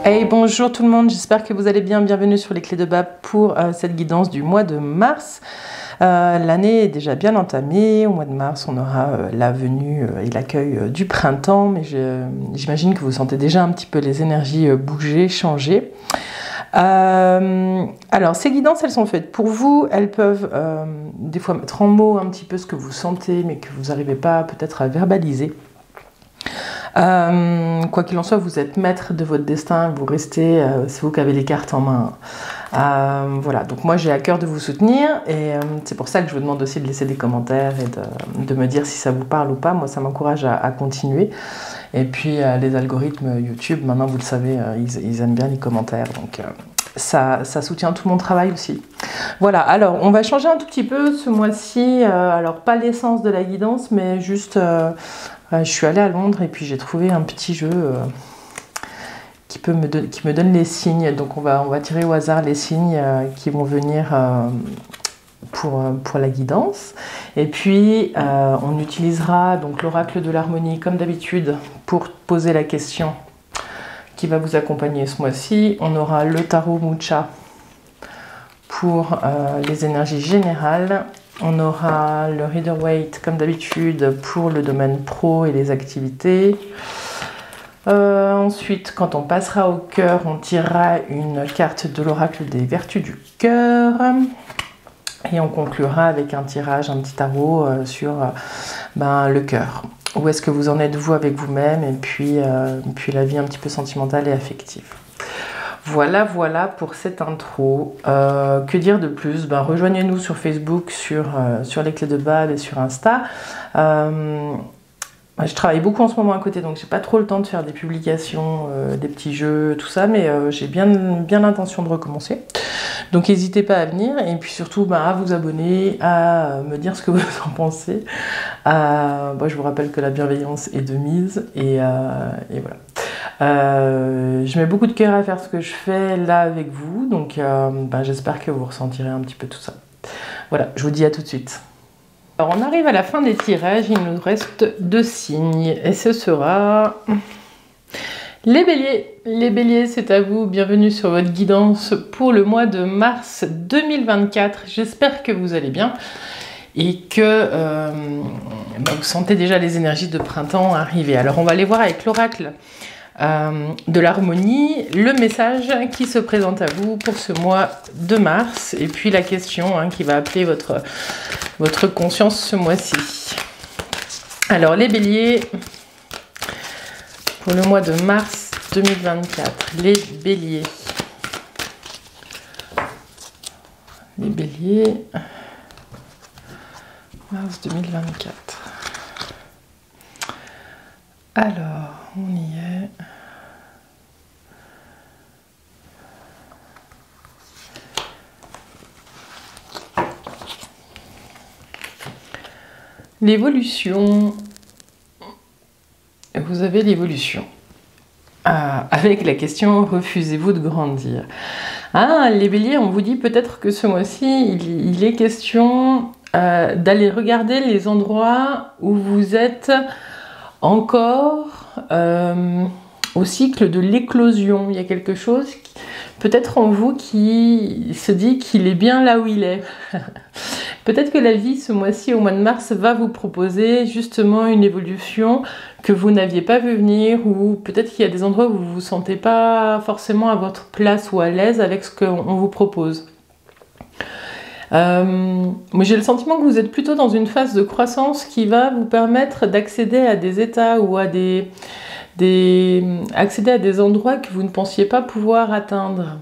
Hey, bonjour tout le monde, j'espère que vous allez bien. Bienvenue sur les clés de Bab pour cette guidance du mois de mars. L'année est déjà bien entamée. Au mois de mars, on aura la venue et l'accueil du printemps, mais j'imagine que vous sentez déjà un petit peu les énergies bouger, changer. Alors, ces guidances, elles sont faites pour vous. Elles peuvent des fois mettre en mots un petit peu ce que vous sentez, mais que vous n'arrivez pas peut-être à verbaliser. Quoi qu'il en soit, vous êtes maître de votre destin, vous restez, c'est vous qui avez les cartes en main. Voilà, donc moi j'ai à cœur de vous soutenir et c'est pour ça que je vous demande aussi de laisser des commentaires et de me dire si ça vous parle ou pas. Moi ça m'encourage à continuer. Et puis les algorithmes YouTube, maintenant vous le savez, ils aiment bien les commentaires, donc ça soutient tout mon travail aussi. Voilà, alors on va changer un tout petit peu ce mois-ci, alors pas l'essence de la guidance, mais juste... je suis allée à Londres et puis j'ai trouvé un petit jeu qui me donne les signes. Donc on va tirer au hasard les signes qui vont venir pour la guidance. Et puis on utilisera donc l'oracle de l'harmonie comme d'habitude pour poser la question qui va vous accompagner ce mois-ci. On aura le tarot Mucha pour les énergies générales. On aura le Rider-Waite comme d'habitude pour le domaine pro et les activités. Ensuite, quand on passera au cœur, on tirera une carte de l'oracle des vertus du cœur. Et on conclura avec un tirage, un petit tarot sur le cœur. Où est-ce que vous en êtes vous avec vous-même et puis la vie un petit peu sentimentale et affective. Voilà pour cette intro. Que dire de plus? Rejoignez-nous sur Facebook, sur les clés de Bab et sur Insta. Je travaille beaucoup en ce moment à côté, donc j'ai pas trop le temps de faire des publications, des petits jeux, tout ça, mais j'ai bien l'intention de recommencer. Donc n'hésitez pas à venir et puis surtout à vous abonner, à me dire ce que vous en pensez. Je vous rappelle que la bienveillance est de mise et voilà. Je mets beaucoup de cœur à faire ce que je fais là avec vous, donc j'espère que vous ressentirez un petit peu tout ça. Voilà, je vous dis à tout de suite. Alors on arrive à la fin des tirages, il nous reste 2 signes et ce sera les béliers. Les béliers, c'est à vous, bienvenue sur votre guidance pour le mois de mars 2024. J'espère que vous allez bien et que vous sentez déjà les énergies de printemps arriver. Alors on va aller voir avec l'oracle de l'harmonie le message qui se présente à vous pour ce mois de mars et puis la question qui va appeler votre conscience ce mois-ci. Alors les béliers pour le mois de mars 2024, les béliers mars 2024. Alors, on y est. L'évolution. Vous avez l'évolution. Avec la question, refusez-vous de grandir? Les béliers, on vous dit peut-être que ce mois-ci, il est question d'aller regarder les endroits où vous êtes encore au cycle de l'éclosion. Il y a quelque chose peut-être en vous qui se dit qu'il est bien là où il est. Peut-être que la vie ce mois-ci, au mois de mars, va vous proposer justement une évolution que vous n'aviez pas vu venir, ou peut-être qu'il y a des endroits où vous ne vous sentez pas forcément à votre place ou à l'aise avec ce qu'on vous propose. Mais j'ai le sentiment que vous êtes plutôt dans une phase de croissance qui va vous permettre d'accéder à des états ou à accéder à des endroits que vous ne pensiez pas pouvoir atteindre.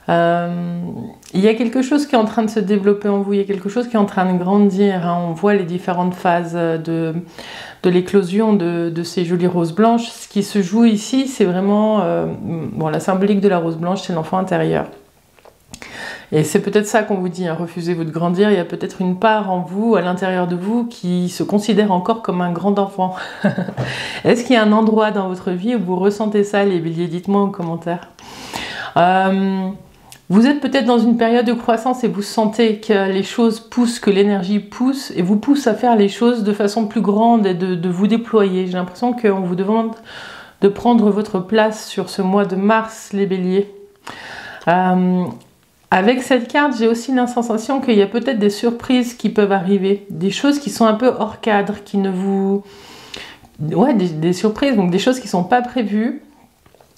Il y a quelque chose qui est en train de se développer en vous, il y a quelque chose qui est en train de grandir. On voit les différentes phases de l'éclosion de ces jolies roses blanches. Ce qui se joue ici, c'est vraiment... la symbolique de la rose blanche, c'est l'enfant intérieur. Et c'est peut-être ça qu'on vous dit, refusez-vous de grandir. Il y a peut-être une part en vous, à l'intérieur de vous, qui se considère encore comme un grand enfant. Est-ce qu'il y a un endroit dans votre vie où vous ressentez ça, les béliers? Dites-moi en commentaire. Vous êtes peut-être dans une période de croissance et vous sentez que les choses poussent, que l'énergie pousse et vous pousse à faire les choses de façon plus grande et de vous déployer. J'ai l'impression qu'on vous demande de prendre votre place sur ce mois de mars, les béliers. Avec cette carte, j'ai aussi la sensation qu'il y a peut-être des surprises qui peuvent arriver, des choses qui sont un peu hors cadre, qui ne vous... Ouais, des surprises, donc des choses qui ne sont pas prévues,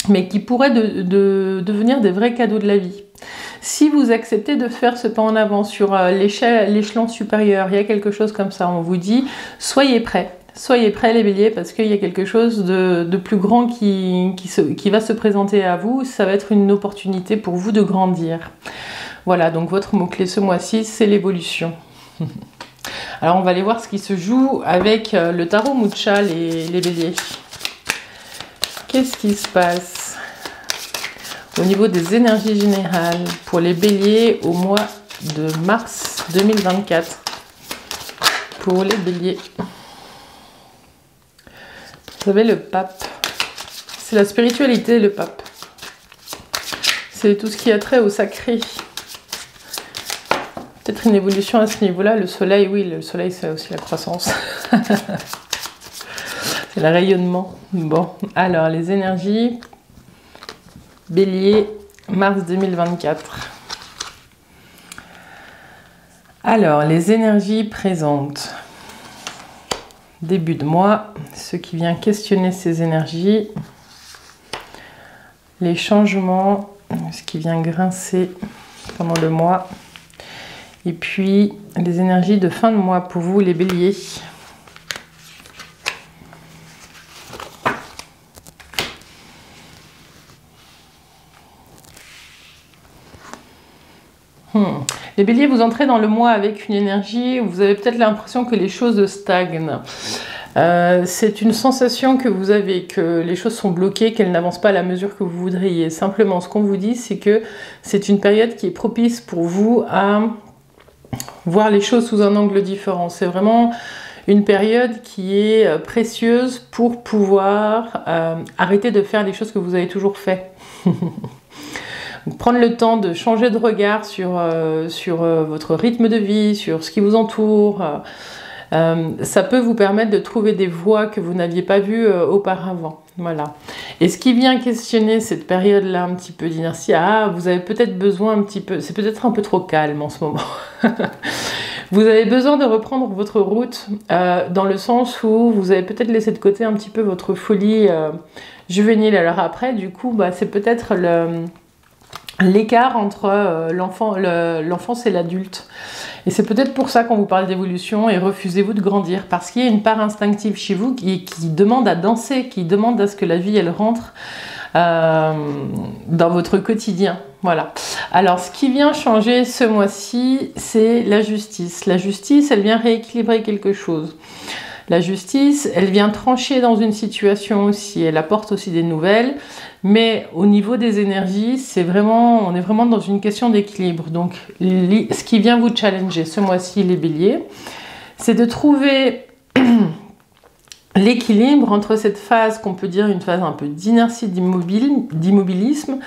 mais qui pourraient devenir des vrais cadeaux de la vie. Si vous acceptez de faire ce pas en avant sur l'échelon supérieur, il y a quelque chose comme ça, on vous dit, soyez prêts. Soyez prêts les béliers parce qu'il y a quelque chose de plus grand qui va se présenter à vous. Ça va être une opportunité pour vous de grandir. Voilà, donc votre mot-clé ce mois-ci, c'est l'évolution. Alors on va aller voir ce qui se joue avec le tarot Mucha, les béliers. Qu'est-ce qui se passe au niveau des énergies générales pour les béliers au mois de mars 2024? Pour les béliers. Vous avez le pape. C'est la spiritualité, le pape. C'est tout ce qui a trait au sacré. Peut-être une évolution à ce niveau-là. Le soleil, oui, le soleil, c'est aussi la croissance. C'est le rayonnement. Bon, alors, les énergies. Bélier, mars 2024. Alors, les énergies présentes. Début de mois, ce qui vient questionner ces énergies, les changements, ce qui vient grincer pendant le mois, et puis les énergies de fin de mois pour vous les béliers. Les béliers, vous entrez dans le mois avec une énergie où vous avez peut-être l'impression que les choses stagnent. C'est une sensation que vous avez, que les choses sont bloquées, qu'elles n'avancent pas à la mesure que vous voudriez. Simplement, ce qu'on vous dit, c'est que c'est une période qui est propice pour vous à voir les choses sous un angle différent. C'est vraiment une période qui est précieuse pour pouvoir arrêter de faire les choses que vous avez toujours fait. Prendre le temps de changer de regard sur votre rythme de vie, sur ce qui vous entoure. Ça peut vous permettre de trouver des voies que vous n'aviez pas vues auparavant. Voilà. Et ce qui vient questionner cette période-là un petit peu d'inertie, vous avez peut-être besoin un petit peu, c'est peut-être un peu trop calme en ce moment. Vous avez besoin de reprendre votre route dans le sens où vous avez peut-être laissé de côté un petit peu votre folie juvénile. Alors après, du coup, c'est peut-être l'écart entre l'enfance et l'adulte. Et c'est peut-être pour ça qu'on vous parle d'évolution et refusez-vous de grandir. Parce qu'il y a une part instinctive chez vous qui demande à danser, qui demande à ce que la vie, elle rentre dans votre quotidien. Voilà. Alors, ce qui vient changer ce mois-ci, c'est la justice. La justice, elle vient rééquilibrer quelque chose. La justice, elle vient trancher dans une situation aussi, elle apporte aussi des nouvelles, mais au niveau des énergies, on est vraiment dans une question d'équilibre. Donc, ce qui vient vous challenger ce mois-ci, les béliers, c'est de trouver l'équilibre entre cette phase qu'on peut dire une phase un peu d'inertie, d'immobilisme,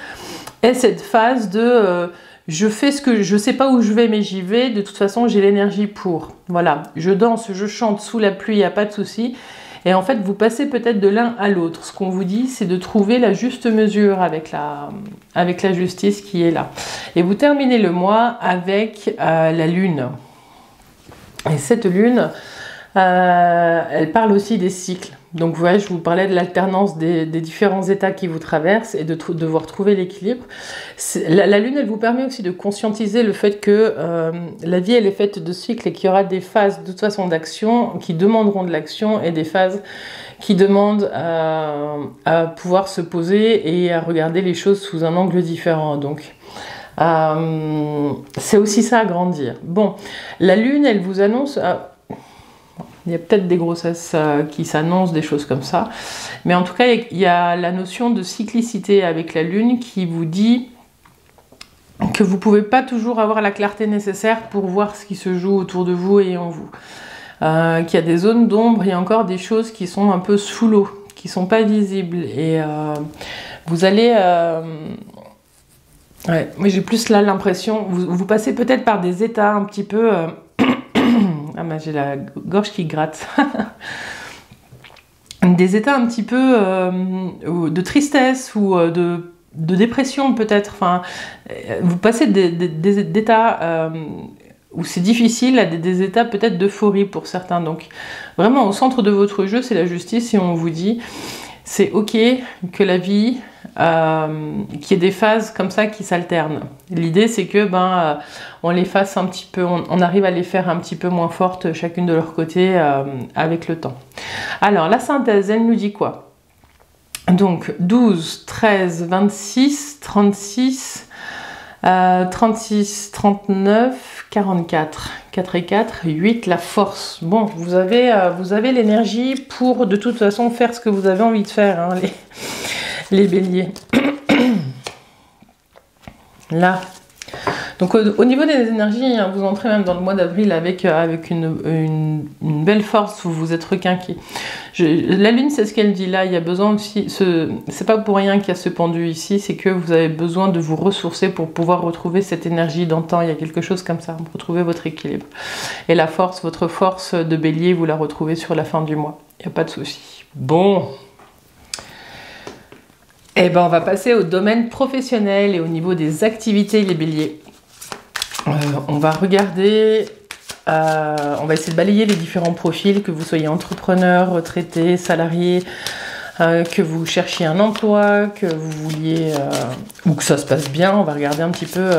et cette phase de je fais ce que je sais pas où je vais, mais j'y vais. De toute façon, j'ai l'énergie pour. Voilà, je danse, je chante sous la pluie, il n'y a pas de souci. Et en fait, vous passez peut-être de l'un à l'autre. Ce qu'on vous dit, c'est de trouver la juste mesure avec la justice qui est là. Et vous terminez le mois avec la lune. Et cette lune, elle parle aussi des cycles. Donc, vous voyez, je vous parlais de l'alternance des différents états qui vous traversent et de devoir trouver l'équilibre. La lune, elle vous permet aussi de conscientiser le fait que la vie, elle est faite de cycles et qu'il y aura des phases de toute façon d'action qui demanderont de l'action et des phases qui demandent à pouvoir se poser et à regarder les choses sous un angle différent. Donc, c'est aussi ça, grandir. Bon, la lune, elle vous annonce... il y a peut-être des grossesses qui s'annoncent, des choses comme ça. Mais en tout cas, il y a la notion de cyclicité avec la Lune qui vous dit que vous ne pouvez pas toujours avoir la clarté nécessaire pour voir ce qui se joue autour de vous et en vous. Qu'il y a des zones d'ombre, il y a encore des choses qui sont un peu sous l'eau, qui ne sont pas visibles. Et vous allez... ouais, moi j'ai plus là l'impression... Vous passez peut-être par des états un petit peu... j'ai la gorge qui gratte. des états un petit peu de tristesse ou de dépression peut-être. Enfin, vous passez d'états où c'est difficile à des états peut-être d'euphorie pour certains. Donc vraiment au centre de votre jeu, c'est la justice et on vous dit c'est ok que la vie, qu'il y ait des phases comme ça qui s'alternent. L'idée c'est que on les fasse un petit peu, on arrive à les faire un petit peu moins fortes chacune de leur côté avec le temps. Alors la synthèse, elle nous dit quoi? Donc 12, 13, 26, 36, 36, 39, 44, 4 et 4, 8, la force. Bon, vous avez l'énergie pour de toute façon faire ce que vous avez envie de faire, hein, les béliers. Là. Donc au niveau des énergies, hein, vous entrez même dans le mois d'avril avec une belle force, vous vous êtes requinqué. La lune, c'est ce qu'elle dit là, il y a besoin aussi, c'est pas pour rien qu'il y a ce pendu ici, c'est que vous avez besoin de vous ressourcer pour pouvoir retrouver cette énergie d'antan, il y a quelque chose comme ça, retrouver votre équilibre. Et la force, votre force de bélier, vous la retrouvez sur la fin du mois, il n'y a pas de souci. Bon. Eh ben on va passer au domaine professionnel et au niveau des activités, les béliers. On va regarder, on va essayer de balayer les différents profils, que vous soyez entrepreneur, retraité, salarié, que vous cherchiez un emploi, que vous vouliez, ou que ça se passe bien. On va regarder un petit peu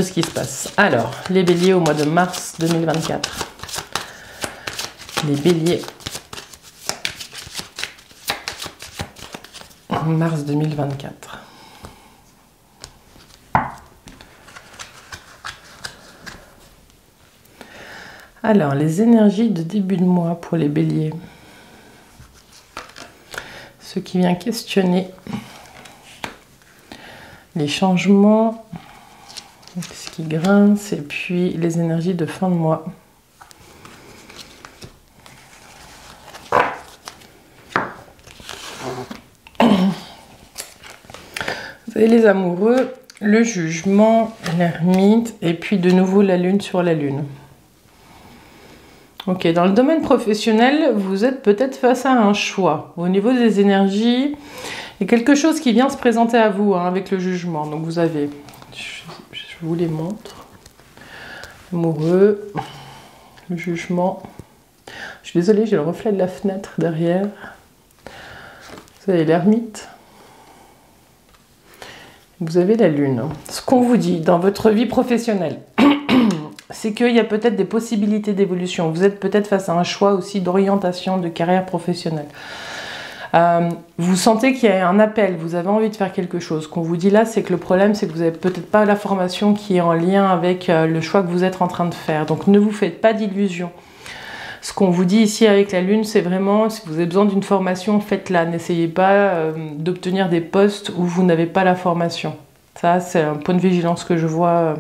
ce qui se passe. Alors, les béliers au mois de mars 2024. Les béliers. Mars 2024. Alors, les énergies de début de mois pour les béliers. Ce qui vient questionner les changements, ce qui grince, et puis les énergies de fin de mois. Vous avez les amoureux, le jugement, l'ermite, et puis de nouveau la lune sur la lune. Ok, dans le domaine professionnel, vous êtes peut-être face à un choix. Au niveau des énergies, il y a quelque chose qui vient se présenter à vous, hein, avec le jugement. Donc vous avez, je vous les montre, l'amoureux, le jugement. Je suis désolée, j'ai le reflet de la fenêtre derrière. Vous avez l'ermite. Vous avez la lune. Ce qu'on vous dit dans votre vie professionnelle, c'est qu'il y a peut-être des possibilités d'évolution. Vous êtes peut-être face à un choix aussi d'orientation de carrière professionnelle. Vous sentez qu'il y a un appel, vous avez envie de faire quelque chose. Ce qu'on vous dit là, c'est que le problème, c'est que vous n'avez peut-être pas la formation qui est en lien avec le choix que vous êtes en train de faire. Donc ne vous faites pas d'illusions. Ce qu'on vous dit ici avec la lune, c'est vraiment, si vous avez besoin d'une formation, faites-la. N'essayez pas d'obtenir des postes où vous n'avez pas la formation. Ça, c'est un point de vigilance que je vois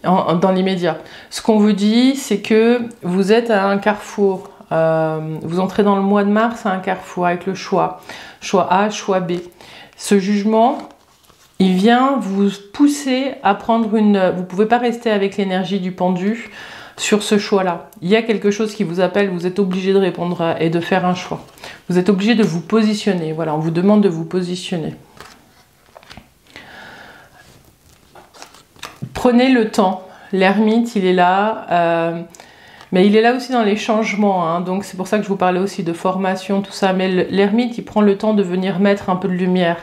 dans l'immédiat. Ce qu'on vous dit, c'est que vous êtes à un carrefour. Vous entrez dans le mois de mars à un carrefour avec le choix. Choix A, choix B. Ce jugement, il vient vous pousser à prendre une... Vous ne pouvez pas rester avec l'énergie du pendu sur ce choix-là. Il y a quelque chose qui vous appelle, vous êtes obligé de répondre et de faire un choix. Vous êtes obligé de vous positionner. Voilà, on vous demande de vous positionner. Prenez le temps. L'ermite, il est là. Mais il est là aussi dans les changements. Hein, donc c'est pour ça que je vous parlais aussi de formation, tout ça. Mais l'ermite, il prend le temps de venir mettre un peu de lumière.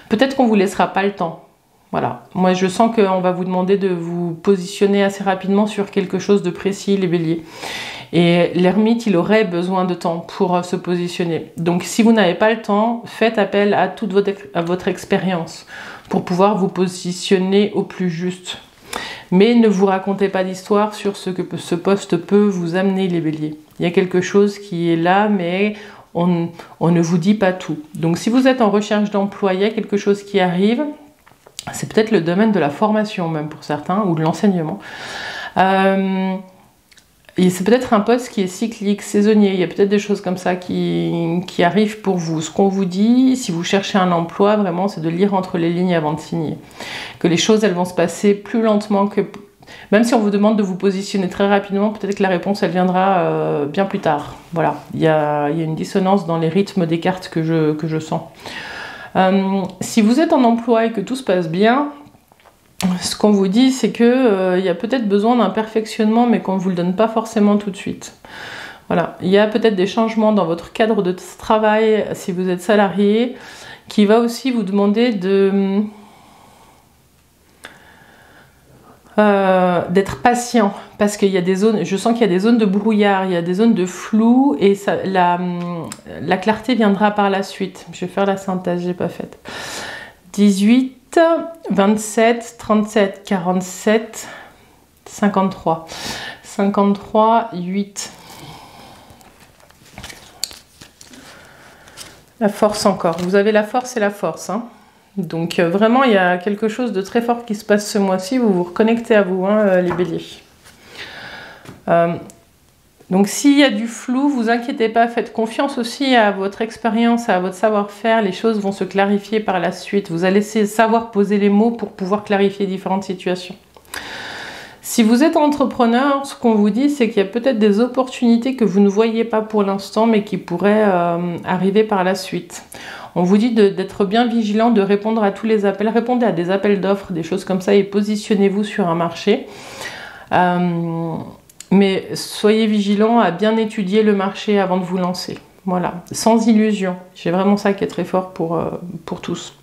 Peut-être qu'on ne vous laissera pas le temps. Voilà. Moi, je sens qu'on va vous demander de vous positionner assez rapidement sur quelque chose de précis, les béliers. Et l'ermite, il aurait besoin de temps pour se positionner. Donc si vous n'avez pas le temps, faites appel à toute votre expérience pour pouvoir vous positionner au plus juste. Mais ne vous racontez pas d'histoire sur ce que ce poste peut vous amener, les béliers. Il y a quelque chose qui est là, mais on ne vous dit pas tout. Donc si vous êtes en recherche d'emploi, il y a quelque chose qui arrive. C'est peut-être le domaine de la formation même pour certains, ou de l'enseignement. Et c'est peut-être un poste qui est cyclique, saisonnier. Il y a peut-être des choses comme ça qui arrivent pour vous. Ce qu'on vous dit, si vous cherchez un emploi, vraiment, c'est de lire entre les lignes avant de signer. Que les choses, elles vont se passer plus lentement que... Même si on vous demande de vous positionner très rapidement, peut-être que la réponse, elle viendra bien plus tard. Voilà, il y a une dissonance dans les rythmes des cartes que je sens. Si vous êtes en emploi et que tout se passe bien, ce qu'on vous dit, c'est que il y a peut-être besoin d'un perfectionnement, mais qu'on ne vous le donne pas forcément tout de suite. Voilà, il y a peut-être des changements dans votre cadre de travail, si vous êtes salarié, qui va aussi vous demander d'être patient, parce qu'il y a des zones, je sens qu'il y a des zones de brouillard, il y a des zones de flou, et ça, la clarté viendra par la suite. Je vais faire la synthèse, j'ai pas faite. 18, 27, 37, 47, 53. 53, 8. La force encore. Vous avez la force et la force, hein. Donc vraiment, il y a quelque chose de très fort qui se passe ce mois-ci. Vous vous reconnectez à vous, hein, les béliers. Donc s'il y a du flou, vous inquiétez pas. Faites confiance aussi à votre expérience, à votre savoir-faire. Les choses vont se clarifier par la suite. Vous allez savoir poser les mots pour pouvoir clarifier différentes situations. Si vous êtes entrepreneur, ce qu'on vous dit, c'est qu'il y a peut-être des opportunités que vous ne voyez pas pour l'instant, mais qui pourraient arriver par la suite. On vous dit d'être bien vigilant, de répondre à tous les appels. Répondez à des appels d'offres, des choses comme ça, et positionnez-vous sur un marché. Mais soyez vigilant à bien étudier le marché avant de vous lancer. Voilà, sans illusion. J'ai vraiment ça qui est très fort pour tous.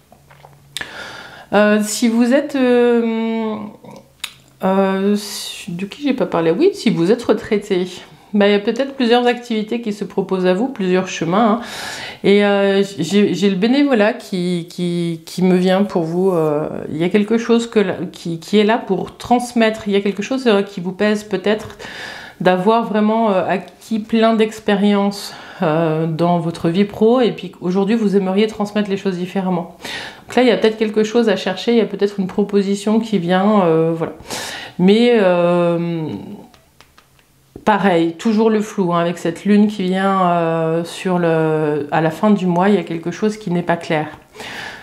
Si vous êtes... de qui j'ai pas parlé? Oui, si vous êtes retraité, il y a peut-être plusieurs activités qui se proposent à vous, plusieurs chemins, hein. Et j'ai le bénévolat qui me vient pour vous. Il y a quelque chose qui est là pour transmettre. Il y a quelque chose qui vous pèse peut-être d'avoir vraiment acquis plein d'expériences dans votre vie pro, et puis aujourd'hui vous aimeriez transmettre les choses différemment. Donc là, il y a peut-être quelque chose à chercher, il y a peut-être une proposition qui vient, voilà. Mais pareil, toujours le flou, hein, avec cette lune qui vient à la fin du mois, il y a quelque chose qui n'est pas clair.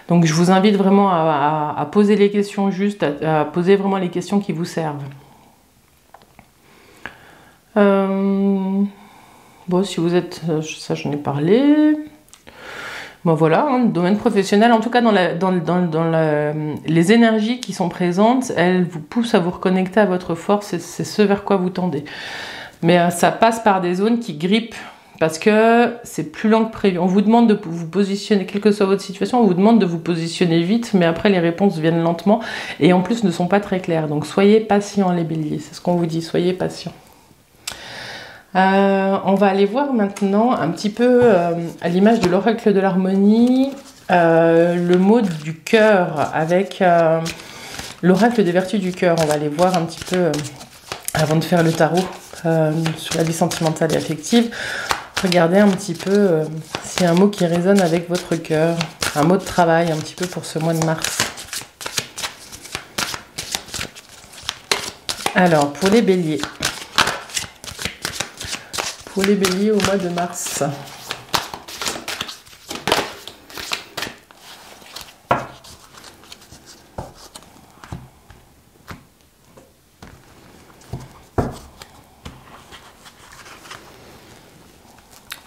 Donc je vous invite vraiment à poser les questions justes, à poser vraiment les questions qui vous servent. Bon, si vous êtes... ça, j'en ai parlé. Bon, voilà, hein, domaine professionnel, en tout cas les énergies qui sont présentes, elles vous poussent à vous reconnecter à votre force, c'est ce vers quoi vous tendez. Mais ça passe par des zones qui grippent, parce que c'est plus lent que prévu. On vous demande de vous positionner, quelle que soit votre situation, on vous demande de vous positionner vite, mais après les réponses viennent lentement, et en plus ne sont pas très claires. Donc soyez patients les béliers, c'est ce qu'on vous dit, soyez patients. On va aller voir maintenant un petit peu à l'image de l'oracle de l'harmonie, le mot du cœur avec l'oracle des vertus du cœur. On va aller voir un petit peu, avant de faire le tarot, sur la vie sentimentale et affective. Regardez un petit peu s'il y a un mot qui résonne avec votre cœur, un mot de travail un petit peu pour ce mois de mars. Alors, pour les béliers. Pour les béliers au mois de mars.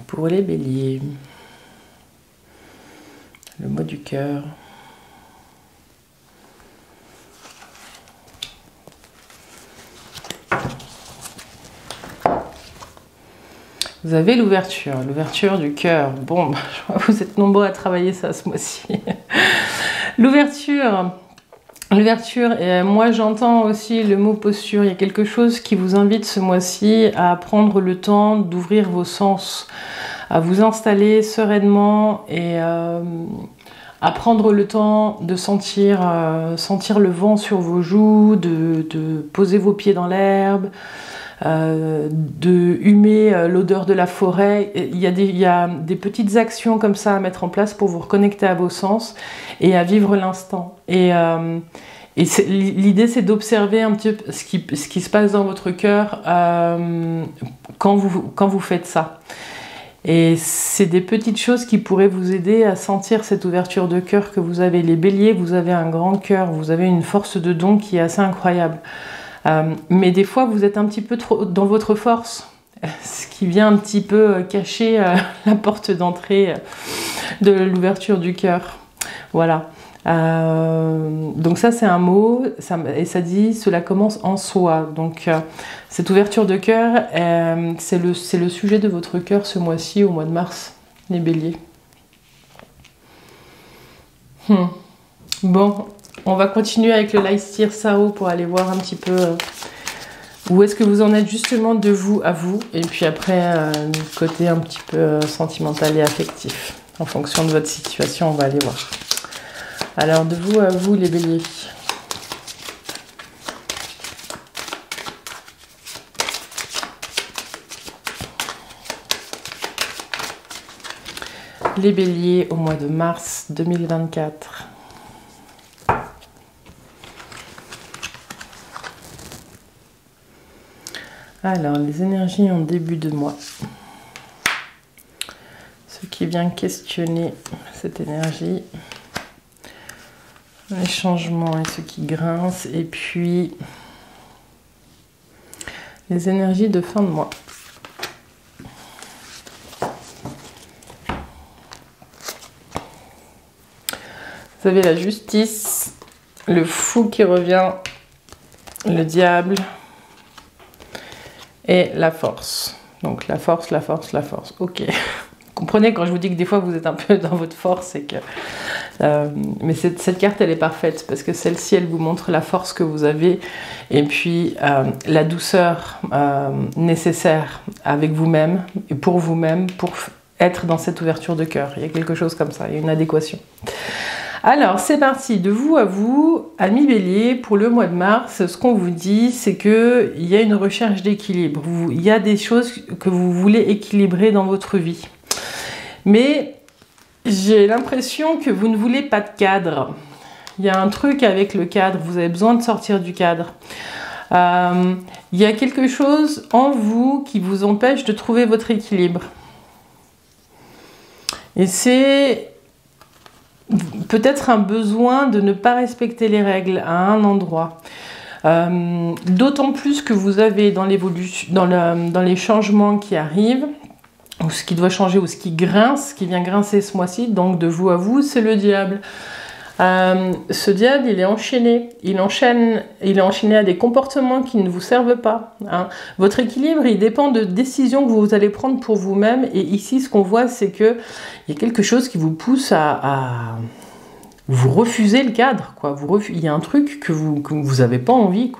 Pour les béliers, le mot du cœur. Vous avez l'ouverture du cœur. Bon, je crois que vous êtes nombreux à travailler ça ce mois-ci. L'ouverture, et moi j'entends aussi le mot posture. Il y a quelque chose qui vous invite ce mois-ci à prendre le temps d'ouvrir vos sens, à vous installer sereinement et à prendre le temps de sentir le vent sur vos joues, de poser vos pieds dans l'herbe, de humer l'odeur de la forêt. Il y a des petites actions comme ça à mettre en place pour vous reconnecter à vos sens et à vivre l'instant. Et l'idée, c'est d'observer un petit peu ce qui se passe dans votre cœur quand vous faites ça. Et c'est des petites choses qui pourraient vous aider à sentir cette ouverture de cœur que vous avez. Les béliers, vous avez un grand cœur, vous avez une force de don qui est assez incroyable. Mais des fois, vous êtes un petit peu trop dans votre force, ce qui vient un petit peu cacher la porte d'entrée de l'ouverture du cœur. Voilà. Donc ça, c'est un mot, et ça dit « cela commence en soi ». Donc cette ouverture de cœur, c'est le sujet de votre cœur ce mois-ci, au mois de mars, les béliers. Bon, on va continuer avec le Leistir Sao pour aller voir un petit peu où est-ce que vous en êtes justement de vous à vous. Et puis après, le côté un petit peu sentimental et affectif. En fonction de votre situation, on va aller voir. Alors, de vous à vous, les béliers. Les béliers au mois de mars 2024. Alors, les énergies en début de mois. Ce qui vient questionner cette énergie. Les changements et ce qui grince. Et puis, les énergies de fin de mois. Vous avez la justice, le fou qui revient, le diable et la force. Donc la force, la force, la force. Ok. Vous comprenez quand je vous dis que des fois vous êtes un peu dans votre force et que... mais cette carte elle est parfaite parce que celle-ci elle vous montre la force que vous avez et puis la douceur nécessaire avec vous-même et pour vous-même pour être dans cette ouverture de cœur. Il y a quelque chose comme ça, il y a une adéquation. Alors, c'est parti, de vous à vous, amis bélier, pour le mois de mars, ce qu'on vous dit, c'est qu'il y a une recherche d'équilibre. Il y a des choses que vous voulez équilibrer dans votre vie. Mais j'ai l'impression que vous ne voulez pas de cadre. Il y a un truc avec le cadre, vous avez besoin de sortir du cadre. Il y a quelque chose en vous qui vous empêche de trouver votre équilibre. Et c'est... peut-être un besoin de ne pas respecter les règles à un endroit. D'autant plus que vous avez dans l'évolution, dans les changements qui arrivent, ou ce qui doit changer, ou ce qui grince, qui vient grincer ce mois-ci, donc de vous à vous, c'est le diable. Ce diable, il est enchaîné. Il est enchaîné à des comportements qui ne vous servent pas. Hein. Votre équilibre, il dépend de décisions que vous allez prendre pour vous-même. Et ici, ce qu'on voit, c'est qu'il y a quelque chose qui vous pousse à vous refuser le cadre. Quoi. Il y a un truc que vous n'avez pas envie.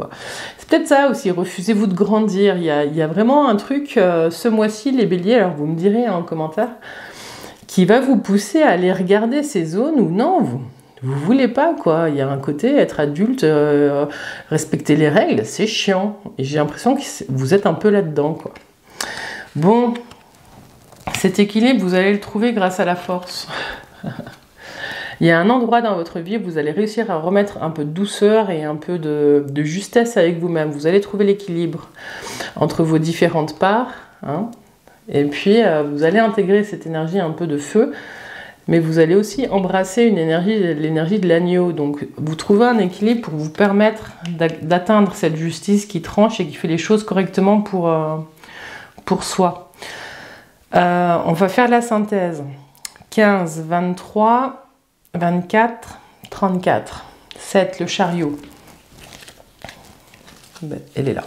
C'est peut-être ça aussi, refusez-vous de grandir. Il y a vraiment un truc, ce mois-ci, les béliers, alors vous me direz en commentaire, qui va vous pousser à aller regarder ces zones où non, vous voulez pas, quoi. Il y a un côté, être adulte, respecter les règles, c'est chiant. Et j'ai l'impression que vous êtes un peu là-dedans, quoi. Bon, cet équilibre, vous allez le trouver grâce à la force. Il y a un endroit dans votre vie où vous allez réussir à remettre un peu de douceur et un peu de justesse avec vous-même. Vous allez trouver l'équilibre entre vos différentes parts, hein. Et puis, vous allez intégrer cette énergie un peu de feu, mais vous allez aussi embrasser l'énergie de l'agneau. Donc, vous trouvez un équilibre pour vous permettre d'atteindre cette justice qui tranche et qui fait les choses correctement pour soi. On va faire la synthèse. 15, 23, 24, 34. 7, le chariot. Ben, elle est là.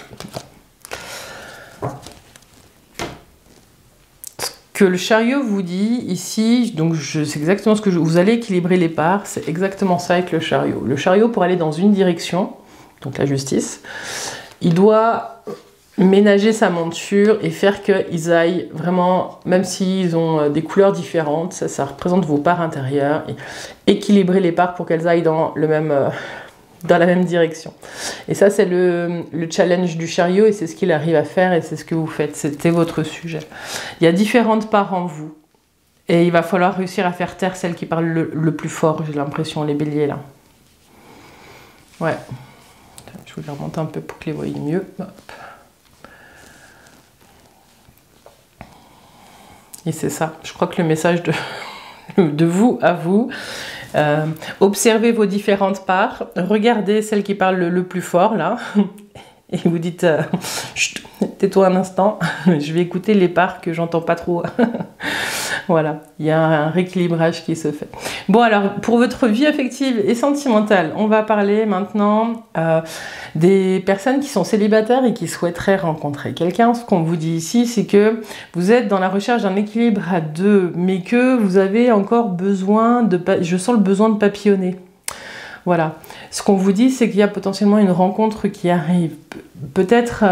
Que le chariot vous dit ici, donc c'est exactement ce que vous allez équilibrer les parts, c'est exactement ça avec le chariot. Le chariot, pour aller dans une direction, donc la justice, il doit ménager sa monture et faire qu'ils aillent vraiment, même s'ils ont des couleurs différentes, ça représente vos parts intérieures, et équilibrer les parts pour qu'elles aillent dans la même direction. Et ça, c'est le challenge du chariot, et c'est ce qu'il arrive à faire, et c'est ce que vous faites. C'était votre sujet. Il y a différentes parts en vous, et il va falloir réussir à faire taire celle qui parle le plus fort, j'ai l'impression, les béliers, là. Ouais. Je vais les remonter un peu pour que les voyez mieux. Hop. Et c'est ça. Je crois que le message de vous à vous, observez vos différentes parts, regardez celle qui parle le plus fort là, et vous dites chut, tais-toi un instant, je vais écouter les parts que j'entends pas trop. Voilà, il y a un rééquilibrage qui se fait. Bon, alors, pour votre vie affective et sentimentale, on va parler maintenant des personnes qui sont célibataires et qui souhaiteraient rencontrer quelqu'un. Ce qu'on vous dit ici, c'est que vous êtes dans la recherche d'un équilibre à deux, mais que vous avez encore besoin de... Je sens le besoin de papillonner. Voilà. Ce qu'on vous dit, c'est qu'il y a potentiellement une rencontre qui arrive. Peut-être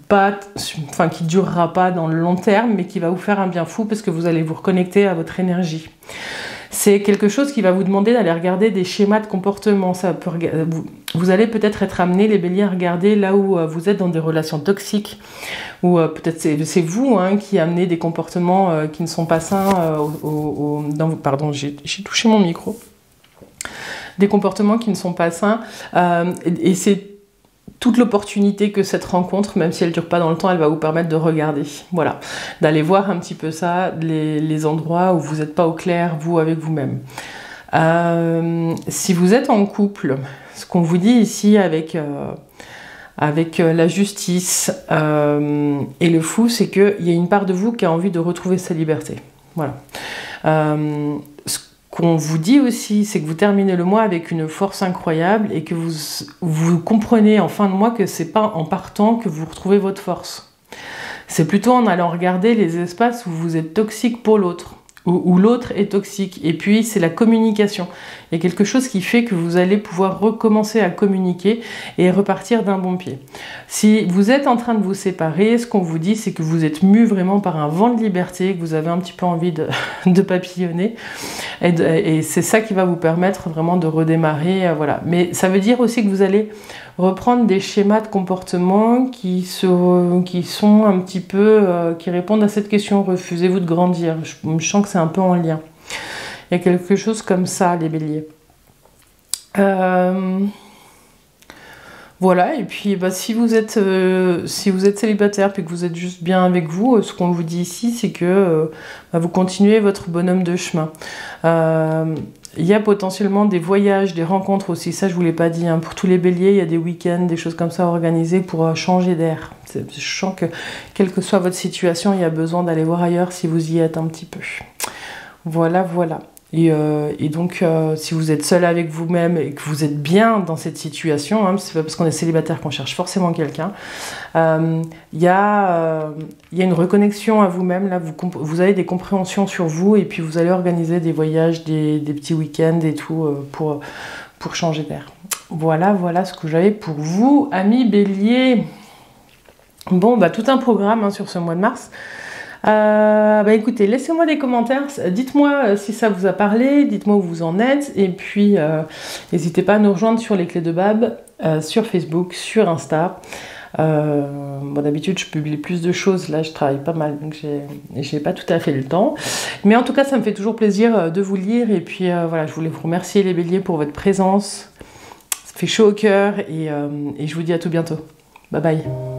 pas, enfin qui durera pas dans le long terme, mais qui va vous faire un bien fou parce que vous allez vous reconnecter à votre énergie. C'est quelque chose qui va vous demander d'aller regarder des schémas de comportement. Ça peut, vous allez peut-être être amené, les béliers, à regarder là où vous êtes dans des relations toxiques, ou peut-être c'est vous qui amenez des comportements qui ne sont pas sains. Pardon, j'ai touché mon micro. Des comportements qui ne sont pas sains, et c'est toute l'opportunité que cette rencontre, même si elle ne dure pas dans le temps, elle va vous permettre de regarder, voilà, d'aller voir un petit peu ça, les endroits où vous n'êtes pas au clair, vous, avec vous-même. Si vous êtes en couple, ce qu'on vous dit ici avec la justice et le fou, c'est qu'il y a une part de vous qui a envie de retrouver sa liberté, voilà. Qu'on vous dit aussi, c'est que vous terminez le mois avec une force incroyable et que vous comprenez en fin de mois que c'est pas en partant que vous retrouvez votre force. C'est plutôt en allant regarder les espaces où vous êtes toxique pour l'autre, où l'autre est toxique. Et puis, c'est la communication. Il y a quelque chose qui fait que vous allez pouvoir recommencer à communiquer et repartir d'un bon pied. Si vous êtes en train de vous séparer, ce qu'on vous dit, c'est que vous êtes mu vraiment par un vent de liberté, que vous avez un petit peu envie de papillonner. Et c'est ça qui va vous permettre vraiment de redémarrer. Voilà. Mais ça veut dire aussi que vous allez reprendre des schémas de comportement qui sont un petit peu, qui répondent à cette question, refusez-vous de grandir. Je sens que c'est un peu en lien. Il y a quelque chose comme ça, les béliers. Voilà, et puis si vous êtes célibataire puis que vous êtes juste bien avec vous, ce qu'on vous dit ici, c'est que vous continuez votre bonhomme de chemin. Il y a potentiellement des voyages, des rencontres aussi, ça je vous l'ai pas dit, pour tous les béliers, il y a des week-ends, des choses comme ça organisées pour changer d'air. Je sens que, quelle que soit votre situation, il y a besoin d'aller voir ailleurs si vous y êtes un petit peu. Voilà, voilà. Et donc, si vous êtes seul avec vous-même et que vous êtes bien dans cette situation, c'est pas parce qu'on est célibataire qu'on cherche forcément quelqu'un, il y a une reconnexion à vous-même, là, vous avez des compréhensions sur vous, et puis vous allez organiser des voyages, des petits week-ends et tout, pour changer d'air. Voilà, voilà ce que j'avais pour vous, amis béliers. Bon, tout un programme sur ce mois de mars. Écoutez, laissez-moi des commentaires, dites-moi si ça vous a parlé, dites-moi où vous en êtes, et puis n'hésitez pas à nous rejoindre sur les clés de Bab, sur Facebook, sur Insta. D'habitude je publie plus de choses, là je travaille pas mal, donc j'ai pas tout à fait le temps, mais en tout cas ça me fait toujours plaisir de vous lire, et puis voilà, je voulais vous remercier les béliers pour votre présence, ça fait chaud au cœur, et je vous dis à tout bientôt, bye bye.